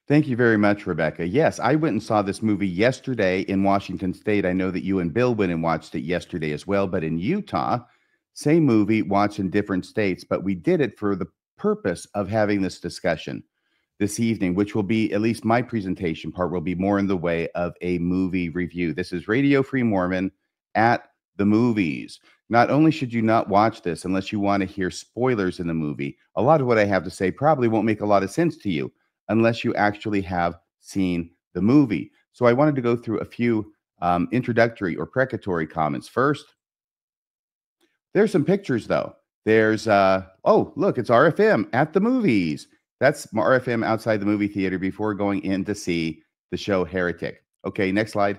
Thank you very much, Rebecca. Yes, I went and saw this movie yesterday in Washington State. I know that you and Bill went and watched it yesterday as well, but in Utah, same movie, watched in different states, but we did it for the purpose of having this discussion this evening, which will be, at least my presentation part, will be more in the way of a movie review. This is Radio Free Mormon at the movies. Not only should you not watch this unless you want to hear spoilers in the movie, a lot of what I have to say probably won't make a lot of sense to you unless you actually have seen the movie. So I wanted to go through a few introductory or precatory comments. First, there's some pictures, though. There's, oh, look, it's RFM at the movies. That's RFM outside the movie theater before going in to see the show Heretic. Okay, next slide.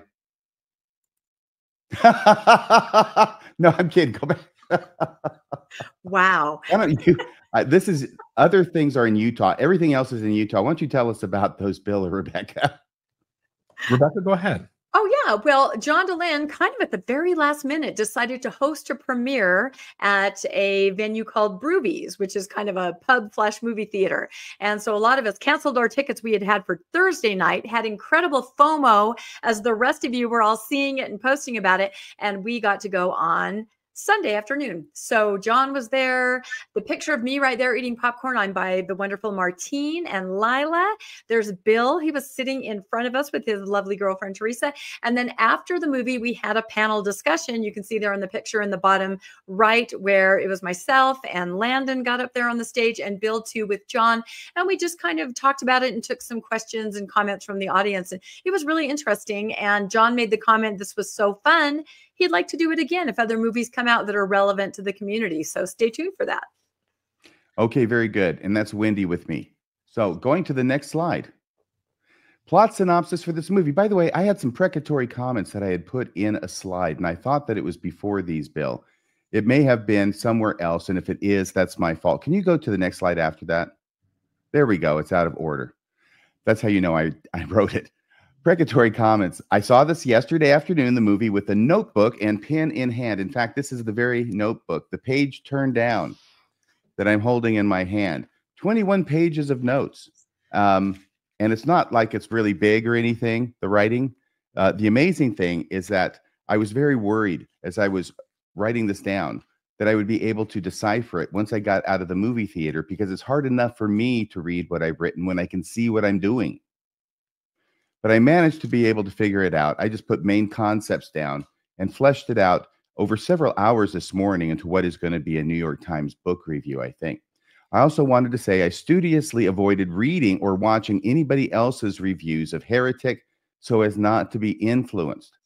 No, I'm kidding. Go back. Wow. Why don't you? This is, other things are in Utah. Everything else is in Utah. Why don't you tell us about those, Bill or Rebecca? Rebecca, go ahead. Oh, yeah. Well, John DeLynn, kind of at the very last minute, decided to host a premiere at a venue called Broovies, which is kind of a pub/movie theater. And so a lot of us canceled our tickets we had for Thursday night, had incredible FOMO as the rest of you were all seeing it and posting about it. And we got to go on Sunday afternoon. So John was there. The picture of me right there eating popcorn, I'm by the wonderful Martine and Lila. There's Bill. He was sitting in front of us with his lovely girlfriend, Teresa. And then after the movie, we had a panel discussion. You can see there in the picture in the bottom right where it was myself and Landon got up there on the stage and Bill too with John. And we just kind of talked about it and took some questions and comments from the audience. And it was really interesting. And John made the comment, this was so fun. He'd like to do it again if other movies come out that are relevant to the community. So stay tuned for that. Okay, very good. And that's Wendy with me. So going to the next slide. Plot synopsis for this movie. By the way, I had some precatory comments that I had put in a slide, and I thought that it was before these, Bill. It may have been somewhere else, and if it is, that's my fault. Can you go to the next slide after that? There we go. It's out of order. That's how you know I wrote it. Precatory comments. I saw this yesterday afternoon, the movie, with a notebook and pen in hand. In fact, this is the very notebook, the page turned down that I'm holding in my hand. 21 pages of notes. And it's not like it's really big or anything, the writing. The amazing thing is that I was very worried as I was writing this down that I would be able to decipher it once I got out of the movie theater, because it's hard enough for me to read what I've written when I can see what I'm doing. But I managed to be able to figure it out. I just put main concepts down and fleshed it out over several hours this morning into what is going to be a New York Times book review, I think. I also wanted to say I studiously avoided reading or watching anybody else's reviews of Heretic so as not to be influenced.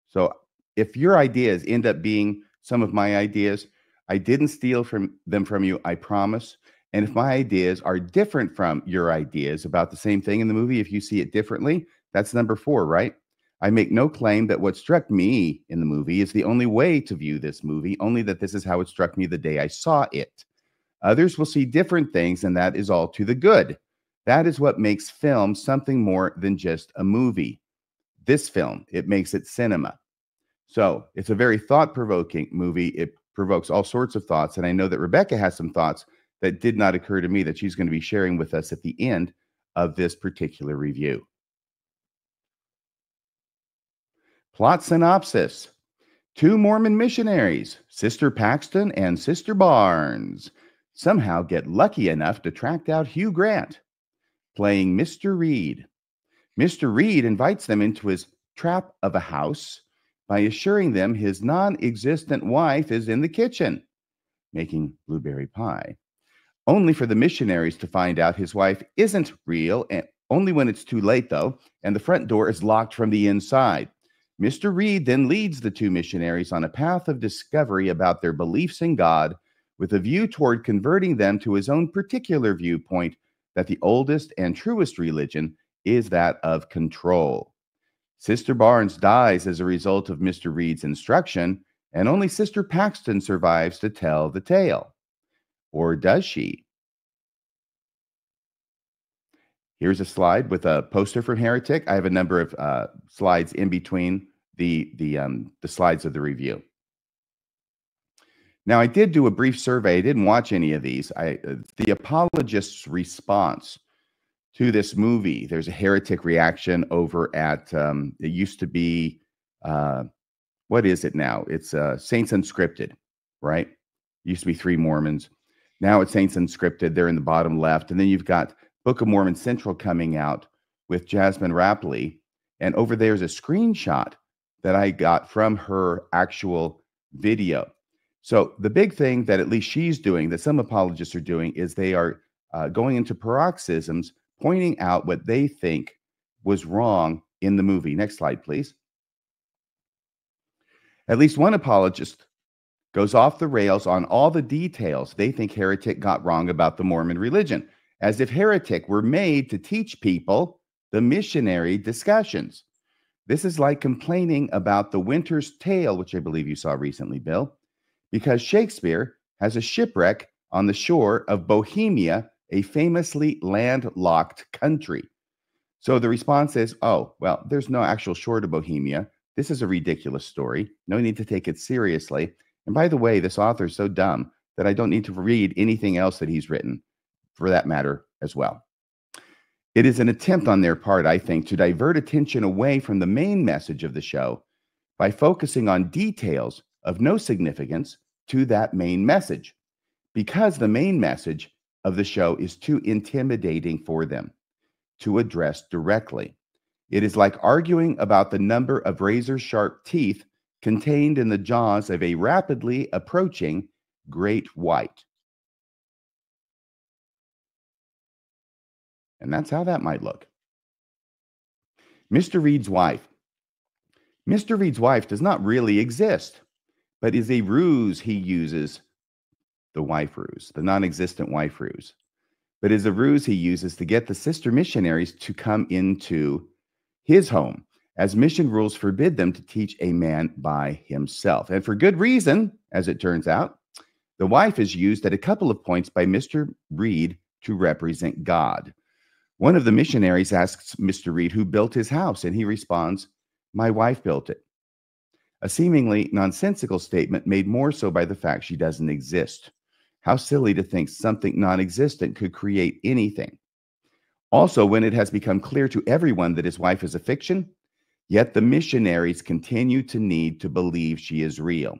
So if your ideas end up being some of my ideas, I didn't steal them from you, I promise. And if my ideas are different from your ideas about the same thing in the movie, if you see it differently, that's number 4, right? I make no claim that what struck me in the movie is the only way to view this movie, only that this is how it struck me the day I saw it. Others will see different things, and that is all to the good. That is what makes film something more than just a movie. This film, it makes it cinema. So it's a very thought-provoking movie. It provokes all sorts of thoughts, and I know that Rebecca has some thoughts that did not occur to me that she's going to be sharing with us at the end of this particular review. Plot synopsis. 2 Mormon missionaries, Sister Paxton and Sister Barnes, somehow get lucky enough to track down Hugh Grant, playing Mr. Reed. Mr. Reed invites them into his trap of a house by assuring them his non-existent wife is in the kitchen, making blueberry pie. Only for the missionaries to find out his wife isn't real, and only when it's too late, though, and the front door is locked from the inside. Mr. Reed then leads the 2 missionaries on a path of discovery about their beliefs in God, with a view toward converting them to his own particular viewpoint that the oldest and truest religion is that of control. Sister Barnes dies as a result of Mr. Reed's instruction, and only Sister Paxton survives to tell the tale. Or does she? Here's a slide with a poster from Heretic. I have a number of slides in between the slides of the review. Now, I did do a brief survey. I didn't watch any of these. The apologist's response to this movie. There's a heretic reaction over at, it used to be, what is it now? It's Saints Unscripted, right? It used to be Three Mormons. Now it's Saints Unscripted. They're in the bottom left. And then you've got Book of Mormon Central coming out with Jasmine Rapley. And over there's a screenshot that I got from her actual video. So the big thing that at least she's doing, that some apologists are doing, is they are going into paroxysms, pointing out what they think was wrong in the movie. Next slide, please. At least one apologist goes off the rails on all the details they think Heretic got wrong about the Mormon religion, as if Heretic were made to teach people the missionary discussions. This is like complaining about The Winter's Tale, which I believe you saw recently, Bill, because Shakespeare has a shipwreck on the shore of Bohemia, a famously landlocked country. So the response is, oh, well, there's no actual shore to Bohemia. This is a ridiculous story. No need to take it seriously. And by the way, this author is so dumb that I don't need to read anything else that he's written, for that matter, as well. It is an attempt on their part, I think, to divert attention away from the main message of the show by focusing on details of no significance to that main message, because the main message of the show is too intimidating for them to address directly. It is like arguing about the number of razor-sharp teeth contained in the jaws of a rapidly approaching great white. And that's how that might look. Mr. Reed's wife. Mr. Reed's wife does not really exist, but is a ruse he uses, the wife ruse, the non-existent wife ruse, but is a ruse he uses to get the sister missionaries to come into his home, as mission rules forbid them to teach a man by himself. And for good reason, as it turns out. The wife is used at a couple of points by Mr. Reed to represent God. One of the missionaries asks Mr. Reed who built his house, and he responds, "My wife built it." A seemingly nonsensical statement made more so by the fact she doesn't exist. How silly to think something non-existent could create anything. Also, when it has become clear to everyone that his wife is a fiction, yet the missionaries continue to need to believe she is real.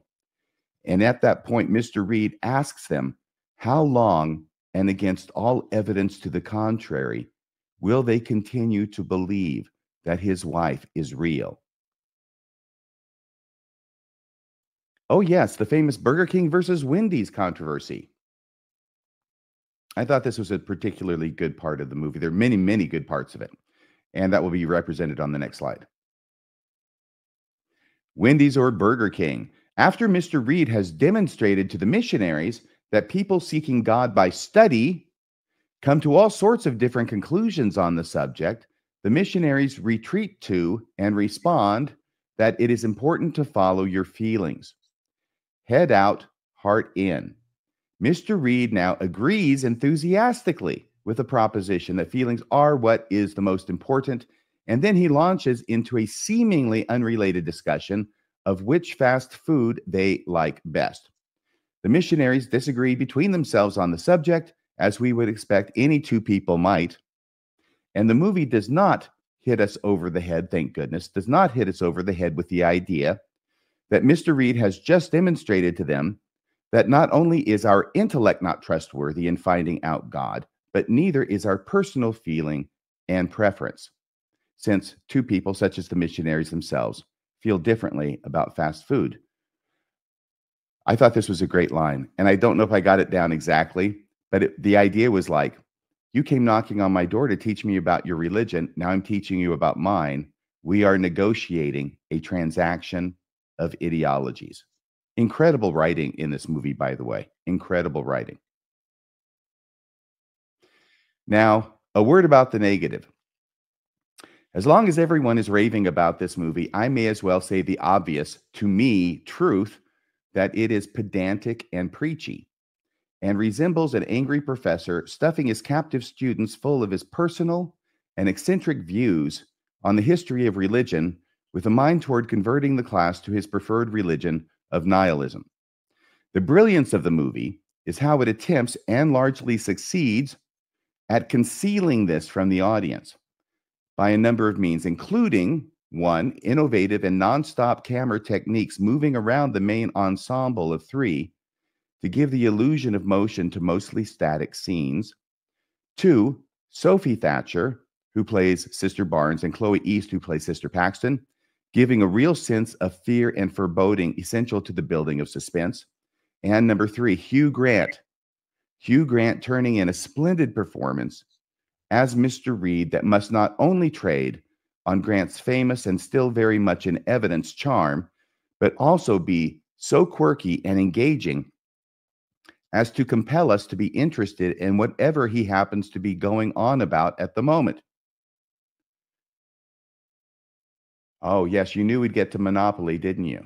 And at that point, Mr. Reed asks them, how long, and against all evidence to the contrary, will they continue to believe that his wife is real? Oh, yes, the famous Burger King versus Wendy's controversy. I thought this was a particularly good part of the movie. There are many, many good parts of it, and that will be represented on the next slide. Wendy's or Burger King. After Mr. Reed has demonstrated to the missionaries that people seeking God by study come to all sorts of different conclusions on the subject, the missionaries retreat to and respond that it is important to follow your feelings. Head out, heart in. Mr. Reed now agrees enthusiastically with the proposition that feelings are what is the most important, and then he launches into a seemingly unrelated discussion of which fast food they like best. The missionaries disagree between themselves on the subject, as we would expect any two people might. And the movie does not hit us over the head, thank goodness, does not hit us over the head with the idea that Mr. Reed has just demonstrated to them that not only is our intellect not trustworthy in finding out God, but neither is our personal feeling and preference, since two people, such as the missionaries themselves, feel differently about fast food. I thought this was a great line, and I don't know if I got it down exactly, but the idea was like, you came knocking on my door to teach me about your religion. Now I'm teaching you about mine. We are negotiating a transaction of ideologies. Incredible writing in this movie, by the way. Incredible writing. Now, a word about the negative. As long as everyone is raving about this movie, I may as well say the obvious, to me, truth, that it is pedantic and preachy, and resembles an angry professor stuffing his captive students full of his personal and eccentric views on the history of religion, with a mind toward converting the class to his preferred religion of nihilism. The brilliance of the movie is how it attempts and largely succeeds at concealing this from the audience by a number of means, including one, innovative and nonstop camera techniques moving around the main ensemble of three to give the illusion of motion to mostly static scenes. Two, Sophie Thatcher, who plays Sister Barnes, and Chloe East, who plays Sister Paxton, giving a real sense of fear and foreboding essential to the building of suspense. And number three, Hugh Grant. Hugh Grant turning in a splendid performance as Mr. Reed that must not only trade on Grant's famous and still very much in evidence charm, but also be so quirky and engaging as to compel us to be interested in whatever he happens to be going on about at the moment. Oh, yes, you knew we'd get to Monopoly, didn't you?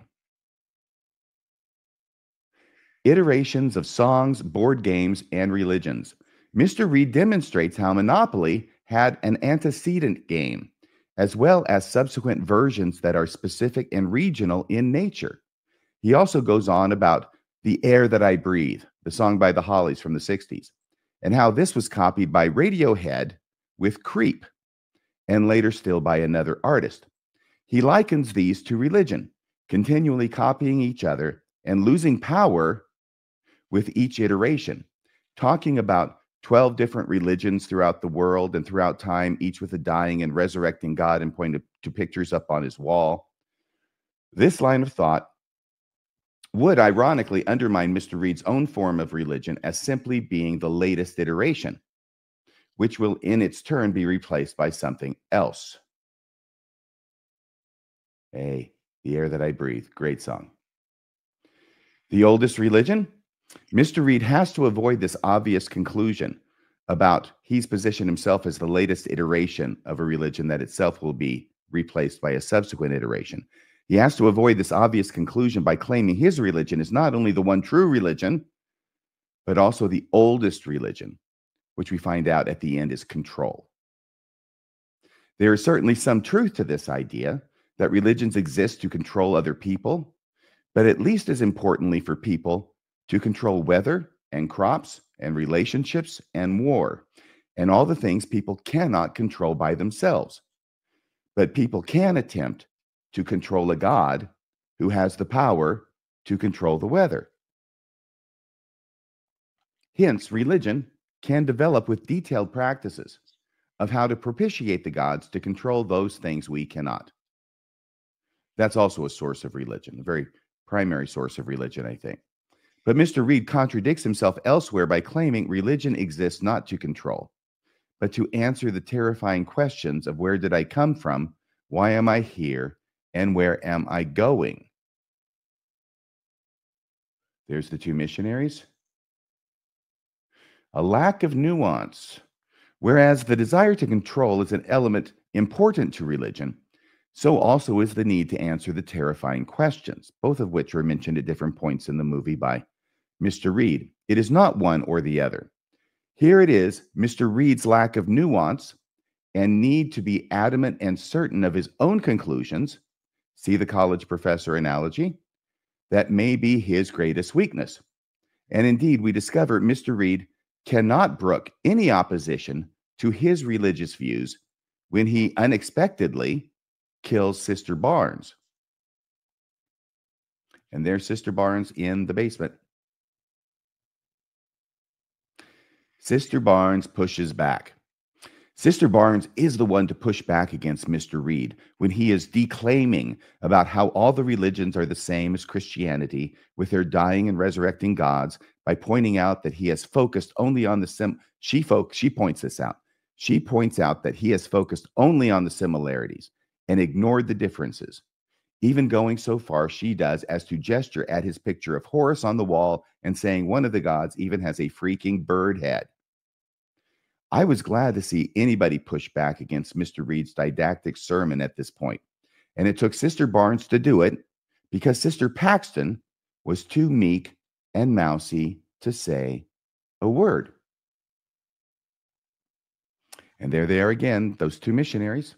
Iterations of songs, board games, and religions. Mr. Reed demonstrates how Monopoly had an antecedent game, as well as subsequent versions that are specific and regional in nature. He also goes on about The Air That I Breathe, the song by the Hollies from the 60s, and how this was copied by Radiohead with Creep, and later still by another artist. He likens these to religion, continually copying each other and losing power with each iteration, talking about 12 different religions throughout the world and throughout time, each with a dying and resurrecting God, and pointing to pictures up on his wall. This line of thought would ironically undermine Mr. Reed's own form of religion as simply being the latest iteration, which will in its turn be replaced by something else. Hey, The Air That I Breathe, great song. The oldest religion? Mr. Reed has to avoid this obvious conclusion about he's positioned himself as the latest iteration of a religion that itself will be replaced by a subsequent iteration. He has to avoid this obvious conclusion by claiming his religion is not only the one true religion, but also the oldest religion, which we find out at the end is control. There is certainly some truth to this idea that religions exist to control other people, but at least as importantly for people to control weather and crops and relationships and war and all the things people cannot control by themselves. But people can attempt to control a God who has the power to control the weather. Hence, religion can develop with detailed practices of how to propitiate the gods to control those things we cannot. That's also a source of religion, a very primary source of religion, I think. But Mr. Reed contradicts himself elsewhere by claiming religion exists not to control, but to answer the terrifying questions of where did I come from, why am I here, and where am I going? There's the two missionaries. A lack of nuance. Whereas the desire to control is an element important to religion, so also is the need to answer the terrifying questions, both of which are mentioned at different points in the movie by Mr. Reed. It is not one or the other. Here it is, Mr. Reed's lack of nuance and need to be adamant and certain of his own conclusions, see the college professor analogy, that may be his greatest weakness. And indeed, we discover Mr. Reed cannot brook any opposition to his religious views when he unexpectedly kills Sister Barnes. And there's Sister Barnes in the basement. Sister Barnes pushes back. Sister Barnes is the one to push back against Mr. Reed when he is declaiming about how all the religions are the same as Christianity with their dying and resurrecting gods by pointing out that he has focused only on the she points this out. She points out that he has focused only on the similarities and ignored the differences, even going so far she does as to gesture at his picture of Horus on the wall and saying one of the gods even has a freaking bird head. I was glad to see anybody push back against Mr. Reed's didactic sermon at this point, and it took Sister Barnes to do it because Sister Paxton was too meek and mousy to say a word. And there they are again, those two missionaries.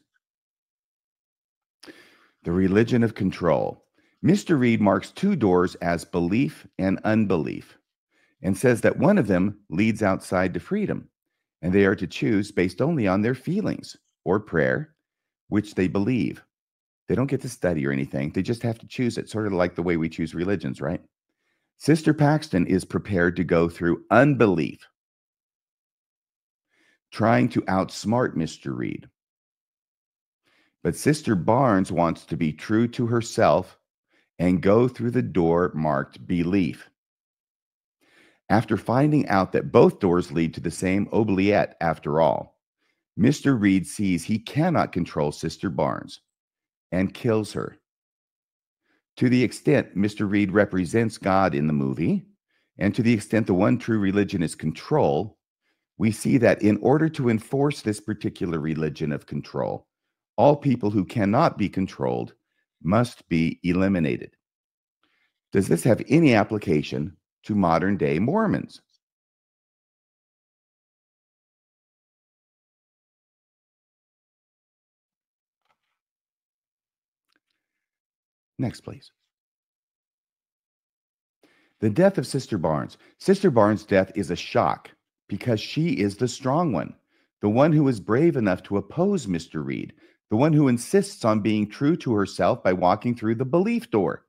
The religion of control. Mr. Reed marks two doors as belief and unbelief and says that one of them leads outside to freedom and they are to choose based only on their feelings or prayer, which they believe. They don't get to study or anything. They just have to choose it, sort of like the way we choose religions, right? Sister Paxton is prepared to go through unbelief, trying to outsmart Mr. Reed. But Sister Barnes wants to be true to herself and go through the door marked belief. After finding out that both doors lead to the same oubliette after all, Mr. Reed sees he cannot control Sister Barnes and kills her. To the extent Mr. Reed represents God in the movie, and to the extent the one true religion is control, we see that in order to enforce this particular religion of control, all people who cannot be controlled must be eliminated. Does this have any application to modern day Mormons? Next, please. The death of Sister Barnes. Sister Barnes' death is a shock because she is the strong one, the one who is brave enough to oppose Mr. Reed, the one who insists on being true to herself by walking through the belief door.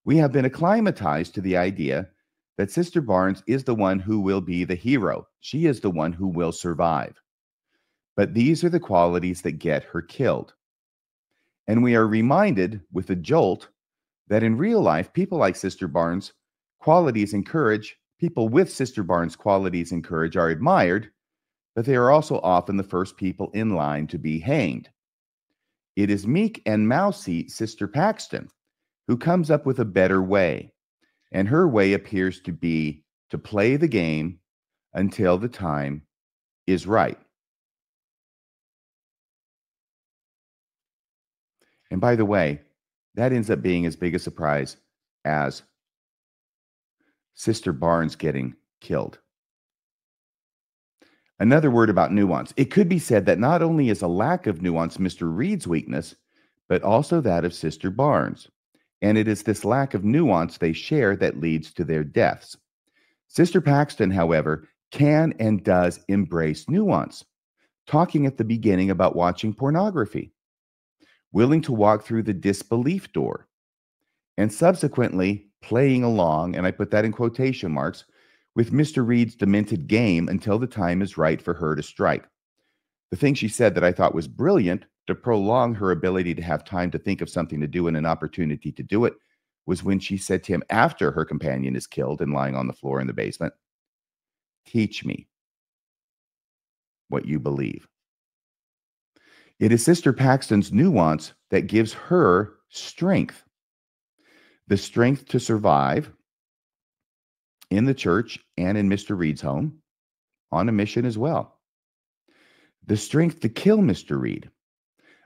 We have been acclimatized to the idea that Sister Barnes is the one who will be the hero. She is the one who will survive. But these are the qualities that get her killed. And we are reminded with a jolt that in real life, people like Sister Barnes' qualities and courage, people with Sister Barnes' qualities and courage are admired, but they are also often the first people in line to be hanged. It is meek and mousy Sister Paxton who comes up with a better way, and her way appears to be to play the game until the time is right. And by the way, that ends up being as big a surprise as Sister Barnes getting killed. Another word about nuance. It could be said that not only is a lack of nuance Mr. Reed's weakness, but also that of Sister Barnes. And it is this lack of nuance they share that leads to their deaths. Sister Paxton, however, can and does embrace nuance, talking at the beginning about watching pornography, willing to walk through the disbelief door, and subsequently playing along, and I put that in quotation marks, with Mr. Reed's demented game until the time is right for her to strike. The thing she said that I thought was brilliant to prolong her ability to have time to think of something to do and an opportunity to do it was when she said to him after her companion is killed and lying on the floor in the basement, "Teach me what you believe." It is Sister Paxton's nuance that gives her strength, the strength to survive in the church and in Mr. Reed's home on a mission as well. The strength to kill Mr. Reed,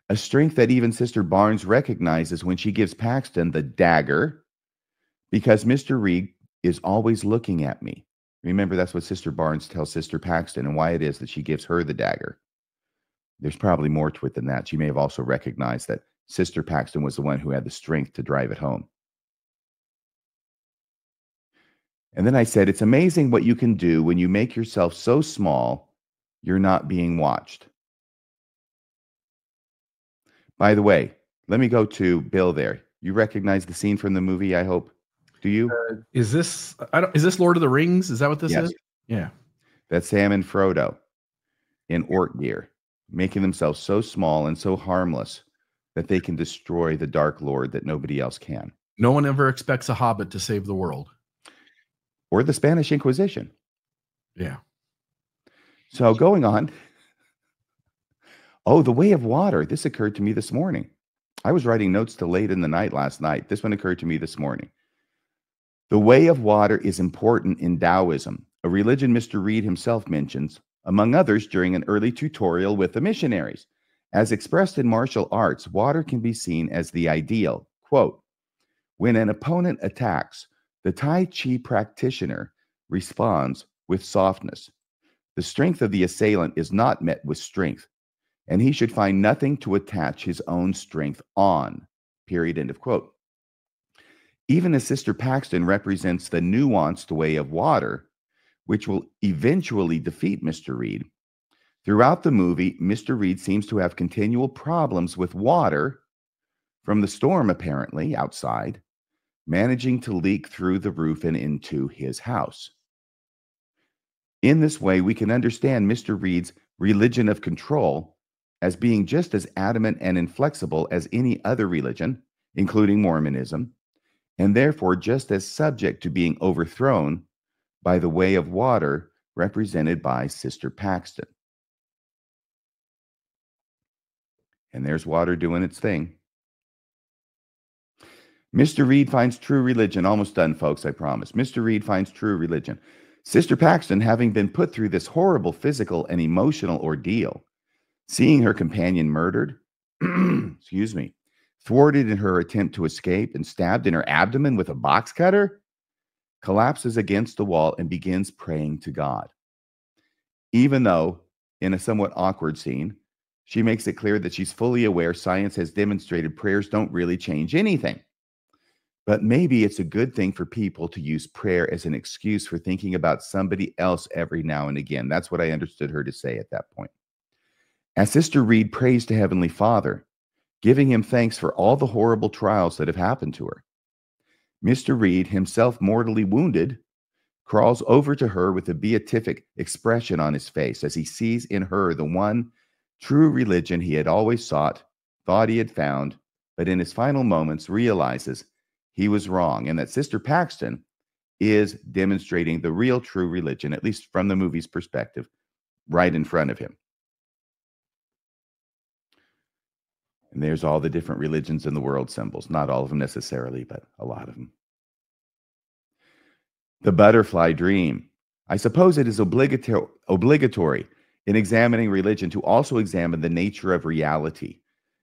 a strength that even Sister Barnes recognizes when she gives Paxton the dagger, because Mr. Reed is always looking at me. Remember, that's what Sister Barnes tells Sister Paxton and why it is that she gives her the dagger. There's probably more to it than that. She may have also recognized that Sister Paxton was the one who had the strength to drive it home. And then I said, it's amazing what you can do when you make yourself so small, you're not being watched. By the way, let me go to Bill there. You recognize the scene from the movie, I hope. Do you? Is this Lord of the Rings? Is that what this Yes. is? Yeah. That's Sam and Frodo in orc gear, making themselves so small and so harmless that they can destroy the Dark Lord that nobody else can. No one ever expects a hobbit to save the world. Or the Spanish Inquisition. Yeah. So going on. Oh, the way of water. This occurred to me this morning. I was writing notes till late in the night last night. This one occurred to me this morning. The way of water is important in Taoism, a religion Mr. Reed himself mentions, among others, during an early tutorial with the missionaries. As expressed in martial arts, water can be seen as the ideal. Quote, when an opponent attacks, the Tai Chi practitioner responds with softness. The strength of the assailant is not met with strength, and he should find nothing to attach his own strength on. Period. End of quote. Even as Sister Paxton represents the nuanced way of water, which will eventually defeat Mr. Reed, Throughout the movie, Mr. Reed seems to have continual problems with water from the storm, apparently, outside, managing to leak through the roof and into his house. In this way, we can understand Mr. Reed's religion of control as being just as adamant and inflexible as any other religion, including Mormonism, and therefore just as subject to being overthrown by the way of water represented by Sister Paxton. And there's water doing its thing. Mr. Reed finds true religion. Almost done, folks, I promise. Mr. Reed finds true religion. Sister Paxton, having been put through this horrible physical and emotional ordeal, seeing her companion murdered, excuse me, thwarted in her attempt to escape and stabbed in her abdomen with a box cutter, collapses against the wall and begins praying to God. Even though, in a somewhat awkward scene, she makes it clear that she's fully aware science has demonstrated prayers don't really change anything. But maybe it's a good thing for people to use prayer as an excuse for thinking about somebody else every now and again. That's what I understood her to say at that point. As Sister Reed prays to Heavenly Father, giving him thanks for all the horrible trials that have happened to her, Mr. Reed, himself mortally wounded, crawls over to her with a beatific expression on his face as he sees in her the one true religion he had always sought, thought he had found, but in his final moments realizes he was wrong, and that Sister Paxton is demonstrating the real true religion, at least from the movie's perspective, right in front of him. And there's all the different religions in the world symbols. Not all of them necessarily, but a lot of them. The butterfly dream. I suppose it is obligatory in examining religion to also examine the nature of reality.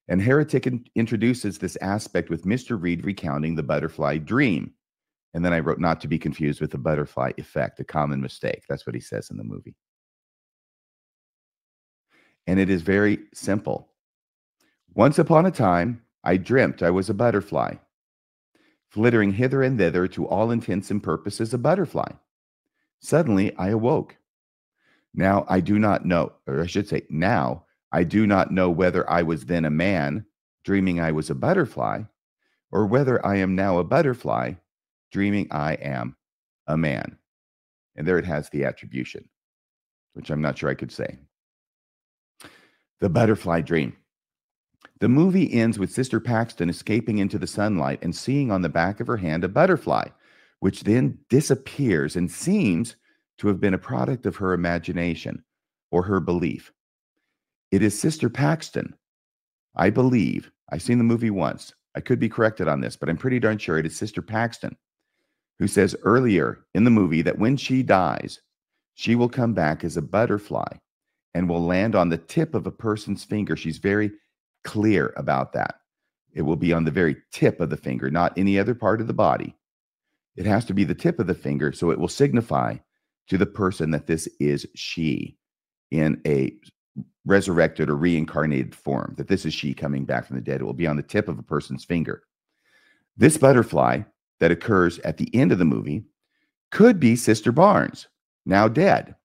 And Heretic introduces this aspect with Mr. Reed recounting the butterfly dream. And then I wrote, not to be confused with the butterfly effect, a common mistake. That's what he says in the movie. And it is very simple. Once upon a time, I dreamt I was a butterfly, flittering hither and thither, to all intents and purposes a butterfly. Suddenly I awoke. Now I do not know, or I should say, now I do not know whether I was then a man, dreaming I was a butterfly, or whether I am now a butterfly, dreaming I am a man. And there it has the attribution, which I'm not sure I could say. The butterfly dream. The movie ends with Sister Paxton escaping into the sunlight and seeing on the back of her hand a butterfly, which then disappears and seems to have been a product of her imagination or her belief. It is Sister Paxton, I believe. I've seen the movie once. I could be corrected on this, but I'm pretty darn sure it is Sister Paxton who says earlier in the movie that when she dies, she will come back as a butterfly and will land on the tip of a person's finger. She's very clear about that. It will be on the very tip of the finger, not any other part of the body. It has to be the tip of the finger, so it will signify to the person that this is she in a resurrected or reincarnated form, that this is she coming back from the dead. It will be on the tip of a person's finger. This butterfly that occurs at the end of the movie could be Sister Barnes, now dead.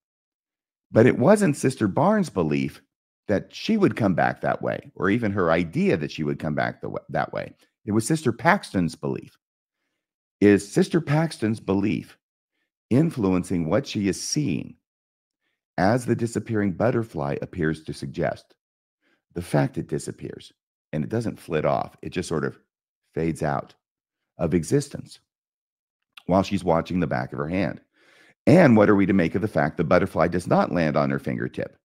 But it wasn't Sister Barnes' belief that she would come back that way, or even her idea that she would come back that way. It was Sister Paxton's belief. Is Sister Paxton's belief influencing what she is seeing as the disappearing butterfly appears to suggest? The fact it disappears and it doesn't flit off, it just sort of fades out of existence while she's watching the back of her hand. And what are we to make of the fact the butterfly does not land on her fingertip,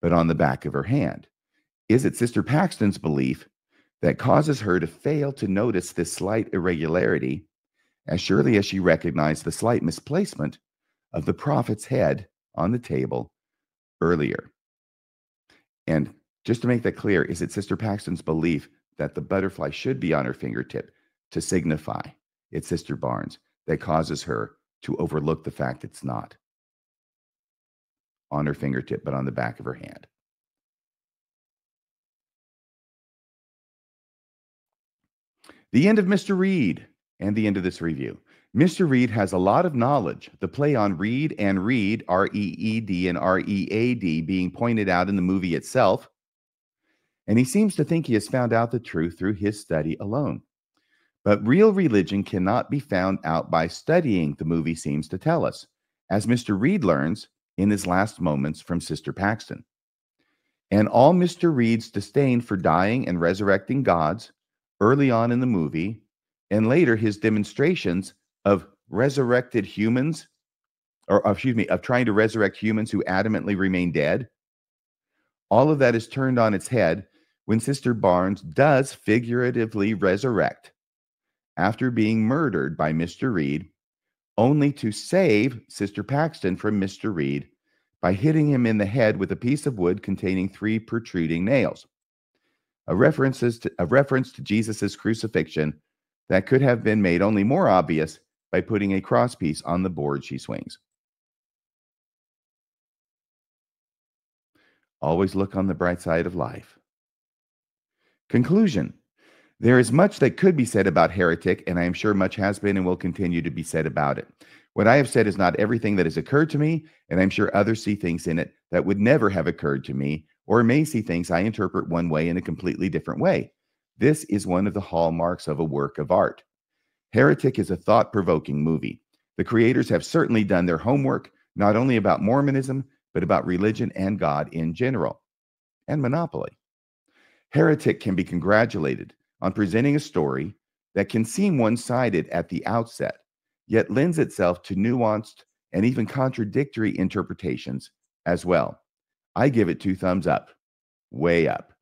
but on the back of her hand? Is it Sister Paxton's belief that causes her to fail to notice this slight irregularity as surely as she recognized the slight misplacement of the prophet's head on the table earlier? And just to make that clear, is it Sister Paxton's belief that the butterfly should be on her fingertip to signify it's Sister Barnes that causes her to overlook the fact it's not on her fingertip, but on the back of her hand? The end of Mr. Reed and the end of this review. Mr. Reed has a lot of knowledge. The play on read and read, R-E-E-D and R-E-A-D, being pointed out in the movie itself. And he seems to think he has found out the truth through his study alone. But real religion cannot be found out by studying, the movie seems to tell us, as Mr. Reed learns in his last moments from Sister Paxton. And all Mr. Reed's disdain for dying and resurrecting gods early on in the movie, and later his demonstrations of resurrected humans, of trying to resurrect humans who adamantly remain dead, all of that is turned on its head when Sister Barnes does figuratively resurrect after being murdered by Mr. Reed, only to save Sister Paxton from Mr. Reed by hitting him in the head with a piece of wood containing 3 protruding nails. A reference to Jesus' crucifixion that could have been made only more obvious by putting a crosspiece on the board she swings. Always look on the bright side of life. Conclusion. There is much that could be said about Heretic, and I am sure much has been and will continue to be said about it. What I have said is not everything that has occurred to me, and I'm sure others see things in it that would never have occurred to me, or may see things I interpret one way in a completely different way. This is one of the hallmarks of a work of art. Heretic is a thought-provoking movie. The creators have certainly done their homework, not only about Mormonism, but about religion and God in general, and monopoly. Heretic can be congratulated on presenting a story that can seem one-sided at the outset, yet lends itself to nuanced and even contradictory interpretations as well. I give it 2 thumbs up, way up.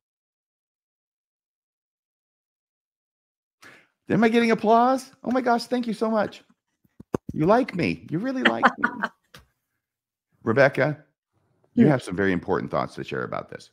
Am I getting applause? Oh my gosh, thank you so much. You like me. You really like me. Rebecca, you have some very important thoughts to share about this.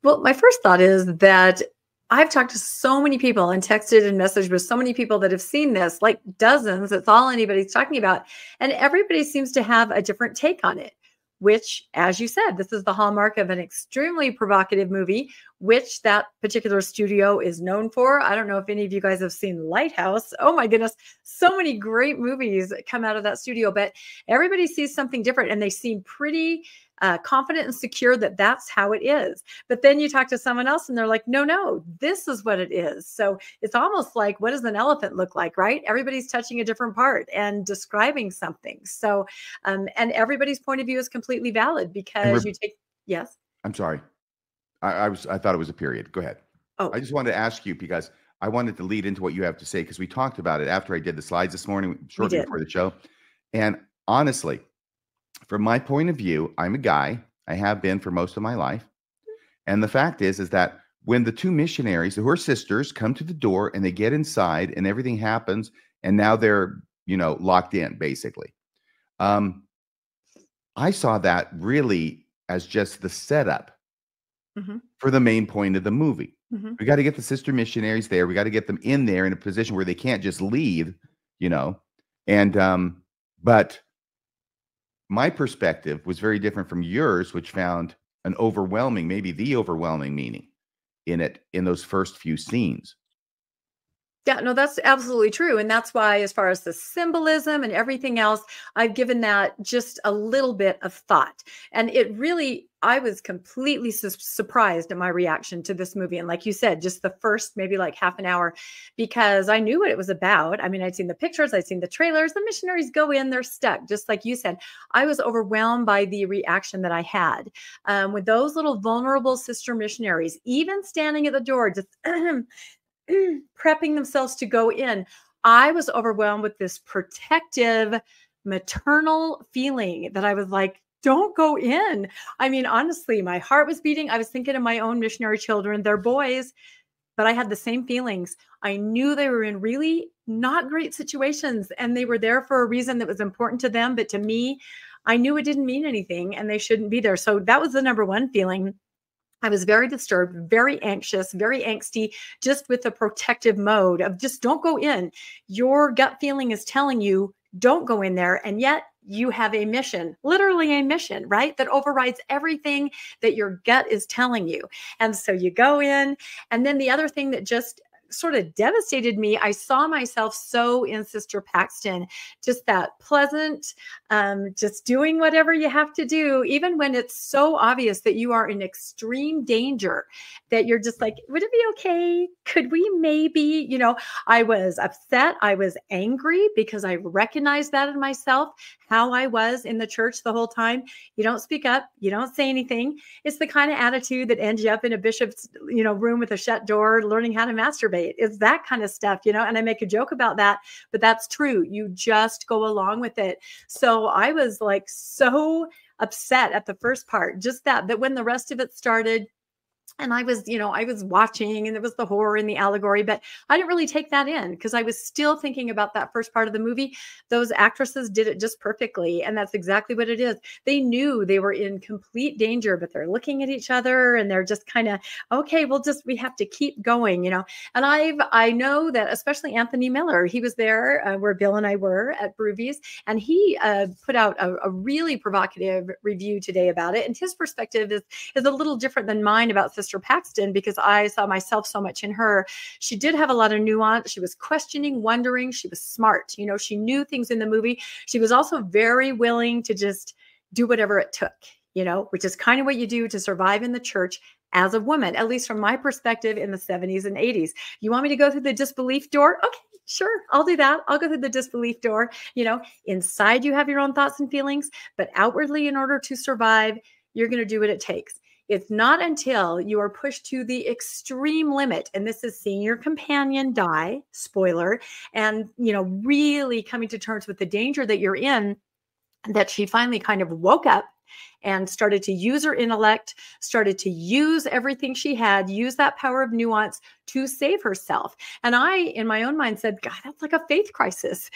Well, my first thought is that I've talked to so many people and texted and messaged with so many people that have seen this, like dozens. It's all anybody's talking about. And everybody seems to have a different take on it, which, as you said, this is the hallmark of an extremely provocative movie, which that particular studio is known for. I don't know if any of you guys have seen Lighthouse. Oh my goodness, so many great movies come out of that studio, but everybody sees something different and they seem pretty confident and secure that that's how it is. But then you talk to someone else and they're like, no, this is what it is. So it's almost like, what does an elephant look like, right? Everybody's touching a different part and describing something. So, and everybody's point of view is completely valid because you take, yes. I'm sorry. I thought it was a period. Go ahead. Oh, I just wanted to ask you because I wanted to lead into what you have to say because we talked about it after I did the slides this morning, shortly before the show. And honestly, from my point of view, I'm a guy. I have been for most of my life. And the fact is that when the 2 missionaries who are sisters come to the door and they get inside and everything happens and now they're, locked in basically. I saw that really as just the setup for the main point of the movie. We got to get the sister missionaries there. We got to get them in there in a position where they can't just leave, and, but my perspective was very different from yours, which found an overwhelming, maybe the overwhelming meaning in it in those first few scenes. Yeah, no, that's absolutely true. And that's why, as far as the symbolism and everything else, I've given that just a little bit of thought. And it really, I was completely surprised at my reaction to this movie. And like you said, just the first maybe like half an hour, because I knew what it was about. I mean, I'd seen the pictures, I'd seen the trailers, the missionaries go in, they're stuck. Just like you said, I was overwhelmed by the reaction that I had with those little vulnerable sister missionaries, even standing at the door, just prepping themselves to go in. I was overwhelmed with this protective, maternal feeling that I was like, don't go in. I mean, honestly, my heart was beating. I was thinking of my own missionary children, they're boys, but I had the same feelings. I knew they were in really not great situations and they were there for a reason that was important to them. But to me, I knew it didn't mean anything and they shouldn't be there. So that was the number one feeling. I was very disturbed, very anxious, very angsty, just with the protective mode of just don't go in. Your gut feeling is telling you don't go in there. And yet you have a mission, literally a mission, right? That overrides everything that your gut is telling you. And so you go in. And then the other thing that just sort of devastated me. I saw myself so in Sister Paxton, just that pleasant, just doing whatever you have to do, even when it's so obvious that you are in extreme danger, that you're just like, would it be okay? Could we maybe, I was upset. I was angry because I recognized that in myself, how I was in the church the whole time. You don't speak up. You don't say anything. It's the kind of attitude that ends you up in a bishop's, room with a shut door, learning how to masturbate. It's that kind of stuff, and I make a joke about that, but that's true. You just go along with it. So I was like so upset at the first part, just that when the rest of it started, and I was watching, and it was the horror and the allegory, but I didn't really take that in because I was still thinking about that first part of the movie. Those actresses did it just perfectly. And that's exactly what it is. They knew they were in complete danger, but they're looking at each other and they're just kind of, okay, we have to keep going, And I know that especially Anthony Miller, he was there where Bill and I were at Broovies, and he put out a really provocative review today about it. And his perspective is a little different than mine about Sister Paxton, because I saw myself so much in her. She did have a lot of nuance. She was questioning, wondering. She was smart. She knew things in the movie. She was also very willing to just do whatever it took, which is kind of what you do to survive in the church as a woman, at least from my perspective in the 70s and 80s. You want me to go through the disbelief door? Okay, sure, I'll do that. I'll go through the disbelief door. Inside you have your own thoughts and feelings, but outwardly, in order to survive, you're going to do what it takes. It's not until you are pushed to the extreme limit, and this is seeing your companion die, spoiler, and, really coming to terms with the danger that you're in, that she finally kind of woke up and started to use her intellect, started to use everything she had, use that power of nuance to save herself. And I, in my own mind, said, God, that's like a faith crisis.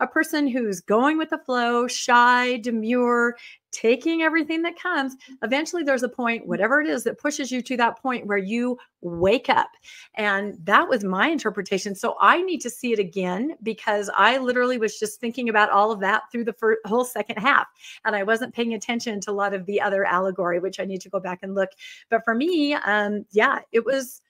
A person who's going with the flow, shy, demure, taking everything that comes. Eventually there's a point, whatever it is, that pushes you to that point where you wake up. And that was my interpretation. So I need to see it again, because I literally was just thinking about all of that through the whole second half. And I wasn't paying attention to a lot of the other allegory, which I need to go back and look. But for me, it was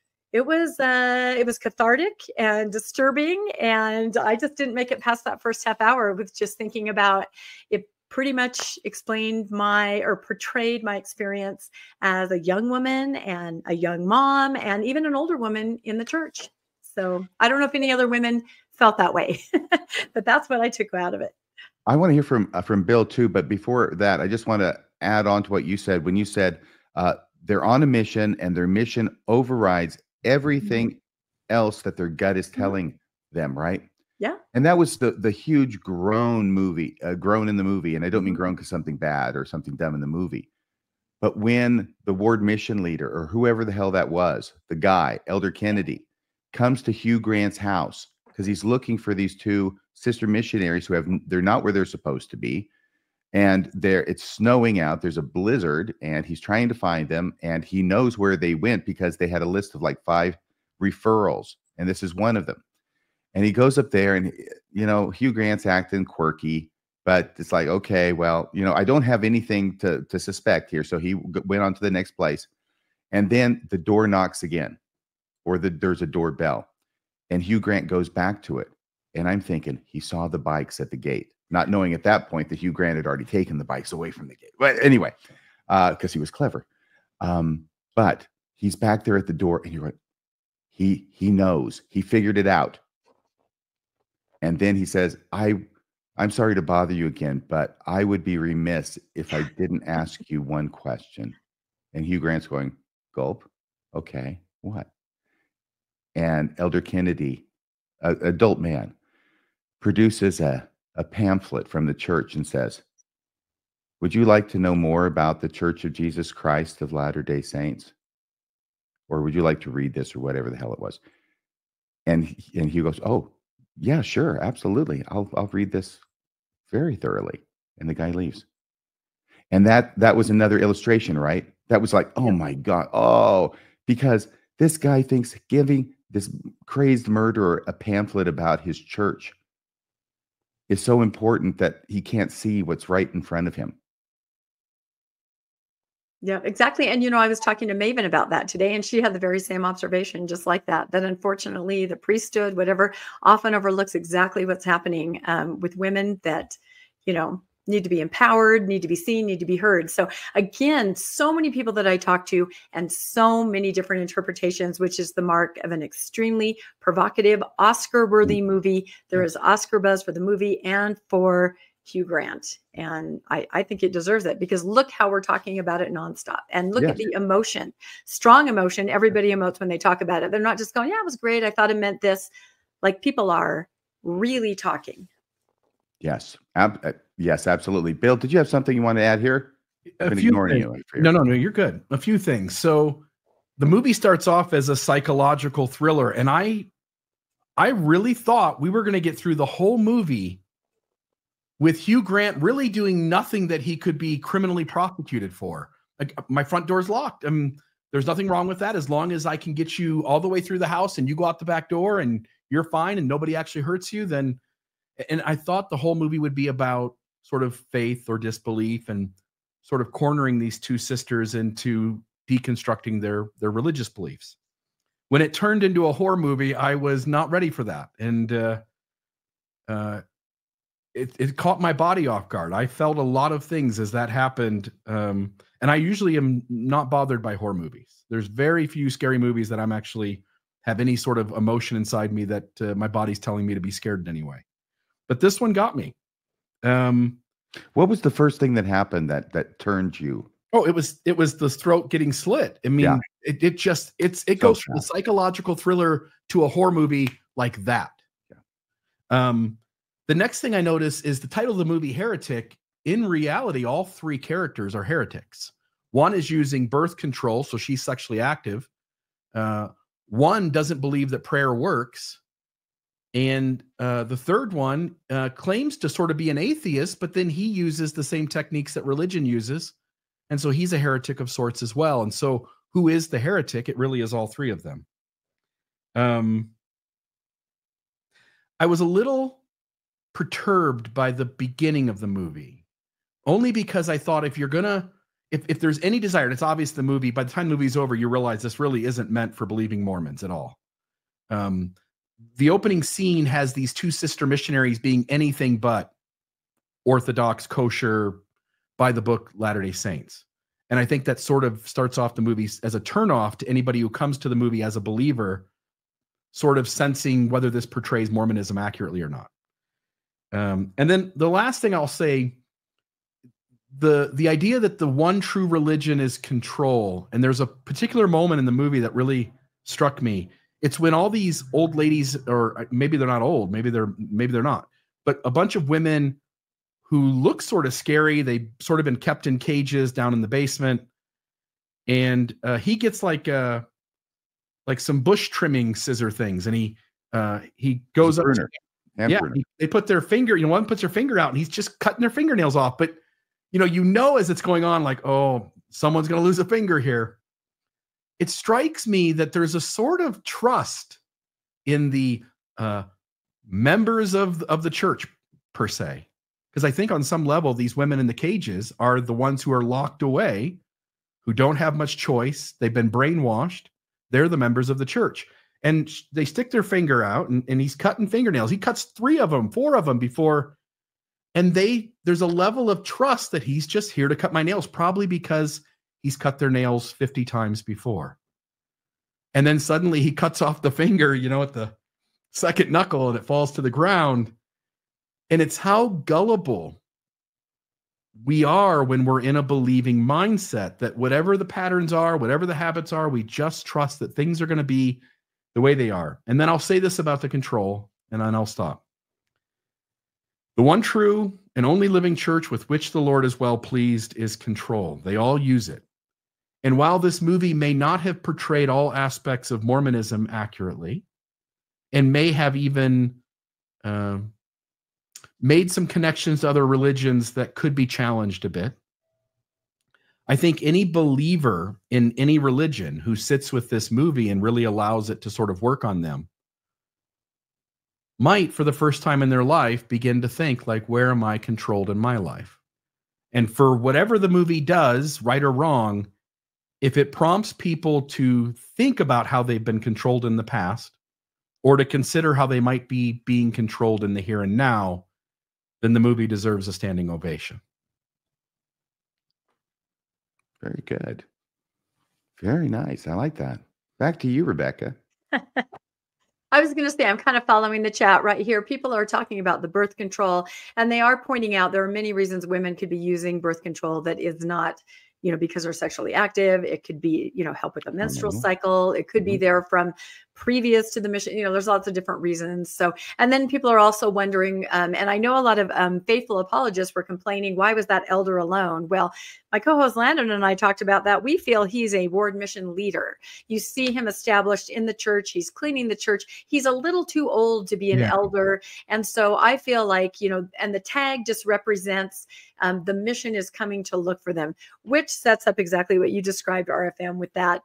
cathartic and disturbing. And I just didn't make it past that first half hour with just thinking about it. Pretty much explained portrayed my experience as a young woman and a young mom and even an older woman in the church. So I don't know if any other women felt that way, but that's what I took out of it. I want to hear from Bill too, but before that, I just want to add on to what you said. When you said they're on a mission and their mission overrides everything else that their gut is telling them, right? Yeah. And that was the huge groan in the movie. And I don't mean groan because something bad or something dumb in the movie. But when the ward mission leader, or whoever the hell that was, the guy, Elder Kennedy, comes to Hugh Grant's house because he's looking for these two sister missionaries they're not where they're supposed to be. And it's snowing out. There's a blizzard and he's trying to find them. And he knows where they went because they had a list of like 5 referrals. And this is one of them. And he goes up there and, Hugh Grant's acting quirky, but it's like, okay, well, I don't have anything to suspect here. So he went on to the next place. And then the door knocks again, or there's a doorbell. And Hugh Grant goes back to it. And I'm thinking he saw the bikes at the gate, not knowing at that point that Hugh Grant had already taken the bikes away from the gate. But anyway, because he was clever. But he's back there at the door and you're like, he knows. He figured it out. And then he says, I'm sorry to bother you again, but I would be remiss if I didn't ask you one question. And Hugh Grant's going, gulp. Okay, what? And Elder Kennedy, an adult man, produces a pamphlet from the church and says, would you like to know more about the Church of Jesus Christ of Latter-day Saints? Or would you like to read this, or whatever the hell it was? And Hugh goes, oh, yeah, sure, absolutely. I'll read this very thoroughly. And the guy leaves. And that was another illustration, right? That was like, oh my God. Oh, because this guy thinks giving this crazed murderer a pamphlet about his church is so important that he can't see what's right in front of him. Yeah, exactly. And, I was talking to Maven about that today, and she had the very same observation, just like that unfortunately the priesthood, whatever, often overlooks exactly what's happening with women that, need to be empowered, need to be seen, need to be heard. So again, so many people that I talk to and so many different interpretations, which is the mark of an extremely provocative, Oscar-worthy movie. There is Oscar buzz for the movie and for Hugh Grant. And I think it deserves it, because look how we're talking about it nonstop. And look at the emotion, strong emotion. Everybody emotes when they talk about it. They're not just going, yeah, it was great, I thought it meant this. Like, people are really talking. Yes. Yes, absolutely. Bill, did you have something you want to add here? I've been ignoring you. No, you're good. A few things. So the movie starts off as a psychological thriller, and I really thought we were going to get through the whole movie with Hugh Grant really doing nothing that he could be criminally prosecuted for. Like, my front door's locked. There's nothing wrong with that as long as I can get you all the way through the house and you go out the back door and you're fine and nobody actually hurts you. Then, and I thought the whole movie would be about sort of faith or disbelief and sort of cornering these two sisters into deconstructing their religious beliefs. When it turned into a horror movie, I was not ready for that. And it caught my body off guard. I felt a lot of things as that happened. And I usually am not bothered by horror movies. There's very few scary movies that I'm actually have any sort of emotion inside me that my body's telling me to be scared in any way. But this one got me. What was the first thing that happened that turned you? Oh, it was the throat getting slit. I mean, it goes from a psychological thriller to a horror movie like that. Yeah. The next thing I notice is the title of the movie, Heretic. In reality, all three characters are heretics. One is using birth control, so she's sexually active. One doesn't believe that prayer works. And the third one claims to sort of be an atheist, but then he uses the same techniques that religion uses. And so he's a heretic of sorts as well. And so who is the heretic? It really is all three of them. I was a little perturbed by the beginning of the movie, only because I thought if there's any desire, and it's obvious the movie, by the time the movie's over, you realize this really isn't meant for believing Mormons at all. The opening scene has these two sister missionaries being anything but Orthodox, kosher, by the book Latter-day Saints. And I think that sort of starts off the movie as a turnoff to anybody who comes to the movie as a believer, sort of sensing whether this portrays Mormonism accurately or not. And then the last thing I'll say, the idea that the one true religion is control. And there's a particular moment in the movie that really struck me. It's when all these old ladies, or maybe they're not old, maybe they're not, but a bunch of women who look sort of scary. They've sort of been kept in cages down in the basement. And he gets like some bush trimming scissor things. And he goes up. They put their finger, one puts their finger out and he's just cutting their fingernails off. But, as it's going on, like, oh, someone's going to lose a finger here. It strikes me that there's a sort of trust in the members of the church, per se. Because I think on some level, these women in the cages are the ones who are locked away, who don't have much choice. They've been brainwashed. They're the members of the church. And they stick their finger out and he's cutting fingernails. He cuts 3 of them, 4 of them before. And there's a level of trust that he's just here to cut my nails, probably because he's cut their nails 50 times before. And then suddenly he cuts off the finger, at the second knuckle, and it falls to the ground. And it's how gullible we are when we're in a believing mindset, that whatever the patterns are, whatever the habits are, we just trust that things are going to be the way they are. And then I'll say this about the control, and then I'll stop. The one true and only living church with which the Lord is well pleased is control. They all use it. And while this movie may not have portrayed all aspects of Mormonism accurately, and may have even made some connections to other religions that could be challenged a bit, I think any believer in any religion who sits with this movie and really allows it to sort of work on them might, for the first time in their life, begin to think, like, where am I controlled in my life? And for whatever the movie does, right or wrong, if it prompts people to think about how they've been controlled in the past, or to consider how they might be being controlled in the here and now, then the movie deserves a standing ovation. Very good. Very nice. I like that. Back to you, Rebecca. I was going to say, I'm kind of following the chat right here. People are talking about the birth control, and they are pointing out there are many reasons women could be using birth control that is not, because they're sexually active. It could be, help with a menstrual cycle. It could be there from previous to the mission. There's lots of different reasons. So, and then people are also wondering, and I know a lot of faithful apologists were complaining, why was that elder alone? Well, my co-host Landon and I talked about that. We feel he's a ward mission leader. You see him established in the church. He's cleaning the church. He's a little too old to be an elder. And so I feel like, and the tag just represents the mission is coming to look for them, which sets up exactly what you described, RFM, with that,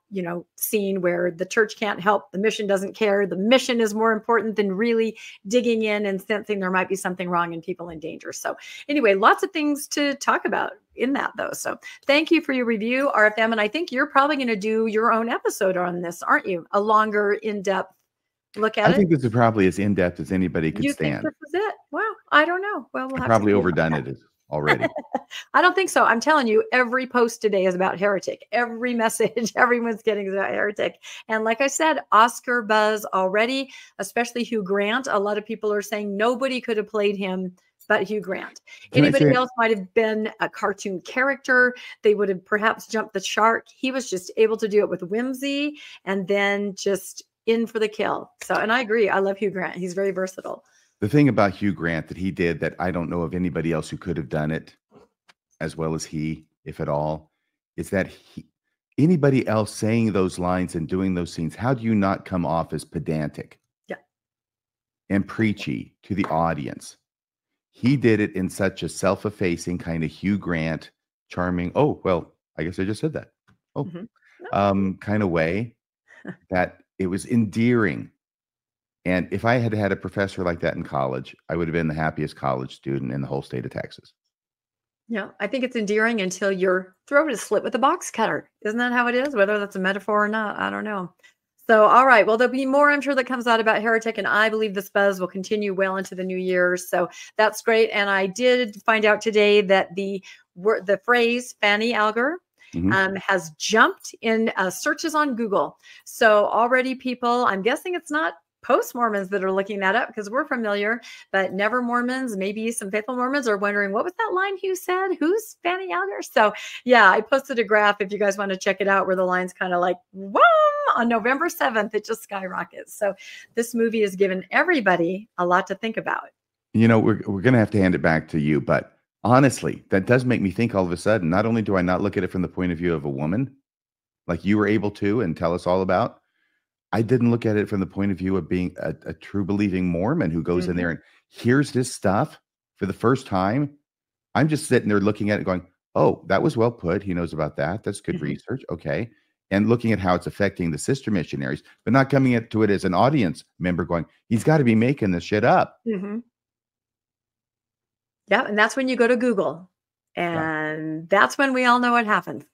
scene where the church can't help, the mission doesn't care. The mission is more important than really digging in and sensing there might be something wrong and people in danger. So anyway, lots of things to talk about in that, though. So thank you for your review, RFM. And I think you're probably going to do your own episode on this, aren't you? A longer, in-depth look at it. I think this is probably as in-depth as anybody could stand. You think this is it? Well, I don't know. Well, we'll have probably to overdone it already. I don't think so. I'm telling you, every post today is about Heretic. Every message everyone's getting is about Heretic. And like I said, Oscar buzz already, especially Hugh Grant. A lot of people are saying nobody could have played him but Hugh Grant. Anybody else might have been a cartoon character. They would have perhaps jumped the shark. He was just able to do it with whimsy and then just in for the kill. So, and I agree. I love Hugh Grant. He's very versatile. The thing about Hugh Grant that he did that I don't know of anybody else who could have done it as well as he, if at all, is that anybody else saying those lines and doing those scenes, how do you not come off as pedantic and preachy to the audience? He did it in such a self-effacing kind of Hugh Grant, charming, oh, well, I guess I just said that. Oh, kind of way that it was endearing. And if I had had a professor like that in college, I would have been the happiest college student in the whole state of Texas. Yeah, I think it's endearing until your throat is slit with a box cutter. Isn't that how it is? Whether that's a metaphor or not, I don't know. So, all right. Well, there'll be more, I'm sure, that comes out about Heretic, and I believe this buzz will continue well into the new year. So that's great. And I did find out today that the phrase Fanny Alger has jumped in searches on Google. So already people, I'm guessing it's not post-Mormons that are looking that up because we're familiar, but never Mormons, maybe some faithful Mormons are wondering, what was that line Hugh said? Who's Fanny Alger? So yeah, I posted a graph if you guys want to check it out where the line's kind of like, whoa, on November 7th, it just skyrockets. So this movie has given everybody a lot to think about. We're going to have to hand it back to you, but honestly, that does make me think all of a sudden, not only do I not look at it from the point of view of a woman, like you were able to and tell us all about, I didn't look at it from the point of view of being a true believing Mormon who goes in there and hears this stuff for the first time. I'm just sitting there looking at it going, oh, that was well put. He knows about that. That's good research. Okay. And looking at how it's affecting the sister missionaries, but not coming to it as an audience member going, he's got to be making this shit up. Yeah. And that's when you go to Google. And that's when we all know what happens.